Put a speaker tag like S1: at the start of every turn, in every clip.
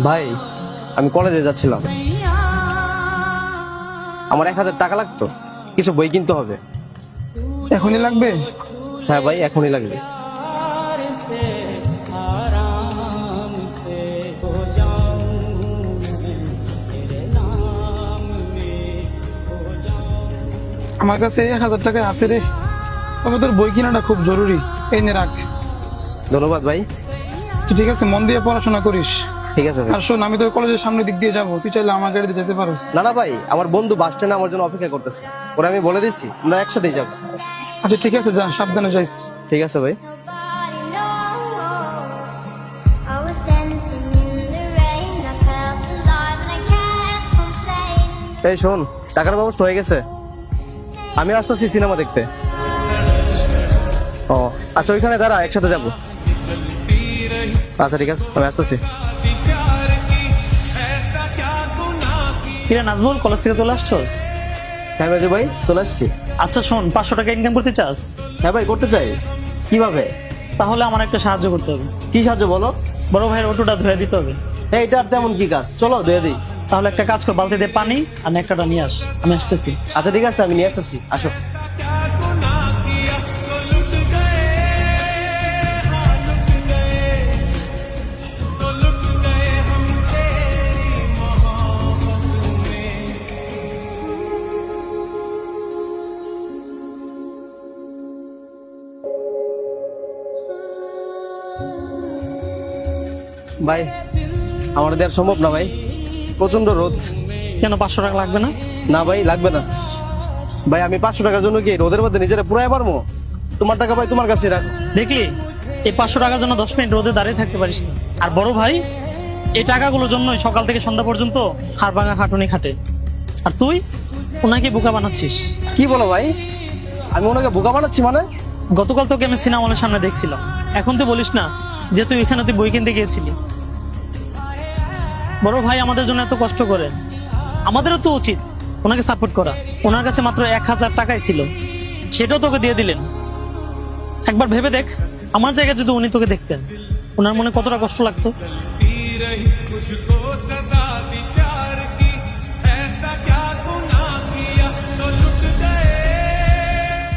S1: ভাই, আমি কলেজে যাচ্ছিলাম, আমার 1,000 টাকা লাগতো, কিছু বই কিনতে হবে।
S2: এখনই লাগবে?
S1: হ্যাঁ ভাই, এখনই লাগবে।
S2: আমার কাছে 1,000 টাকা আছে রে, তবে তোর বই কেনাটা খুব জরুরি। এই নে রাখ।
S1: ধন্যবাদ ভাই।
S2: তুই ঠিক আছে, মন দিয়ে পড়াশোনা করিস।
S1: ঠিক আছে ভাই।
S2: আর শোন, আমি তো কলেজের সামনের দিক দিয়ে যাবো, তুই চাইলে আমার গাড়িতে যেতে পারিস।
S1: না না ভাই, আমার বন্ধু বাস স্ট্যান্ডে আমার জন্য অপেক্ষা করতেছে, ওরা আমি বলে দিচ্ছি আমরা একসাথেই যাবো।
S2: আচ্ছা ঠিক আছে, যা, সাবধানে যাইস।
S1: ঠিক আছে ভাই।
S3: I was dancing in the rain. I felt alive and I can't complain.
S1: এই শোন, টাকার ব্যবস্থা হয়ে গেছে, আমি আসতেছি সিনেমা দেখতে। ও আচ্ছা, ওইখানে দাঁড়া, একসাথে যাবো। আচ্ছা ঠিক আছে, আমি আসতেছি।
S4: কিরে নাজমুল, কলেজ থেকে চলে আসছস?
S1: হ্যাঁ বাজু ভাই, চলে আসছি।
S4: আচ্ছা শোন, 500 টাকা ইনকাম করতে চাস?
S1: হ্যাঁ ভাই, করতে চাই। কিভাবে?
S4: তাহলে আমার একটা সাহায্য করতে হবে।
S1: কি সাহায্য বলো?
S4: বড় ভাইয়ের অটোটা ধুয়ে দিতে হবে।
S1: এইটা আর তেমন কি কাজ, চলো ধুয়ে দিই।
S4: তাহলে একটা কাজ কর, বালতি দিয়ে পানি আর নেকটাটা নিয়ে আস, আমি আসতেছি।
S1: আচ্ছা ঠিক আছে, আমি নিয়ে আসতেছি, আসো। ভাই, আমার দেওয়ার সম্ভব না ভাই, প্রচন্ড রোদ।
S4: কেন, 500 টাকা লাগবে না?
S1: না ভাই, লাগবে না ভাই, আমি 500 টাকার জন্য কি রোদের মধ্যে নিজেরা পুরাই পারবো? তোমার টাকা ভাই তোমার কাছে রাখো।
S4: দেখলি, এই 500 টাকার জন্য 10 মিনিট রোদে দাঁড়িয়ে থাকতে পারিস না। আর বড় ভাই এই টাকাগুলোর জন্যই সকাল থেকে সন্ধ্যা পর্যন্ত হাড় ভাঙা খাটুনি খাটে, আর তুই ওনাকে বোকা বানাচ্ছিস।
S1: কি বলো ভাই, আমি ওনাকে বোকা বানাচ্ছি মানে?
S4: গতকাল তোকে আমি সিনেমা হলের সামনে দেখছিলাম, এখন তুই বলিস না যে তুই এখানে তুই বই কিনতে গিয়েছিলি। বড় ভাই আমাদের জন্য এত কষ্ট করেন, আমাদেরও তো উচিত ওনাকে সাপোর্ট করা। ওনার কাছে মাত্র 1,000 টাকাই ছিল, সেটাও তোকে দিয়ে দিলেন। একবার ভেবে দেখ, আমার জায়গায় যদি উনি তোকে দেখতেন, ওনার মনে কতটা কষ্ট লাগতো।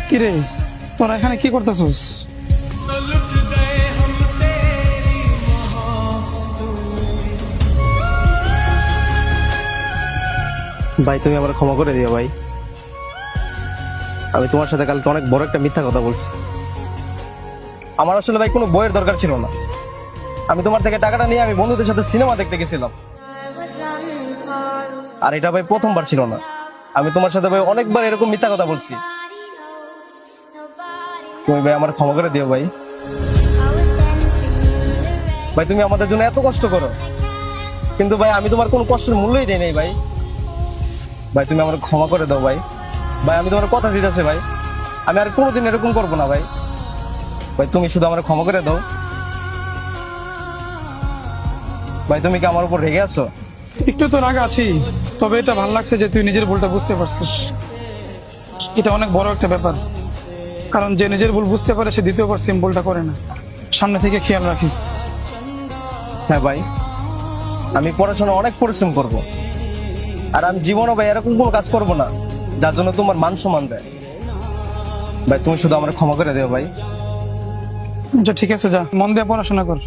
S2: কিরে, তোরা এখানে কি করতেছস?
S1: ভাই তুমি আমার ক্ষমা করে দিও ভাই, আমি তোমার সাথে কালকে অনেক বড় একটা মিথ্যা কথা বলছি। আমার আসলে ভাই কোনো বইয়ের দরকার ছিল না, আমি তোমার থেকে টাকাটা নিয়ে আমি বন্ধুদের সাথে সিনেমা দেখতে গেছিলাম।
S3: I was running far.
S1: আর এটা ভাই প্রথমবার ছিল না, আমি তোমার সাথে ভাই অনেকবার এরকম মিথ্যা কথা বলছি।
S3: Nobody knows. Nobody.
S1: তুমি ভাই আমার ক্ষমা করে দিও ভাই।
S3: I was dancing in the rain.
S1: ভাই তুমি আমাদের জন্য এত কষ্ট করো, কিন্তু ভাই আমি তোমার কোনো কষ্টের মূল্যই দেই নাই ভাই। ভাই তুমি আমার ক্ষমা করে দাও ভাই। ভাই আমি তোমার কথা দিতেছি ভাই, আমি আর কোনোদিন এরকম করবো না ভাই। ভাই তুমি শুধু আমার ক্ষমা করে দাও। ভাই তুমি কি আমার উপর রেগে আছো?
S2: একটু তো রাগ আছি, তবে এটা ভালো লাগছে যে তুই নিজের ভুলটা বুঝতে পারছিস। এটা অনেক বড় একটা ব্যাপার, কারণ যে নিজের ভুল বুঝতে পারে সে দ্বিতীয়বার সেম ভুলটা করে না। সামনে থেকে খেয়াল রাখিস।
S1: হ্যাঁ ভাই, আমি পড়াশোনা অনেক পরিশ্রম করব, আর আমি জীবনও ভাই এরকম কোনো কাজ করব না যার জন্য তোমার মান সম্মান দেয়। ভাই তুমি শুধু আমার ক্ষমা করে দিও ভাই।
S2: আচ্ছা ঠিক আছে, যা, মন দিয়ে পড়াশোনা কর।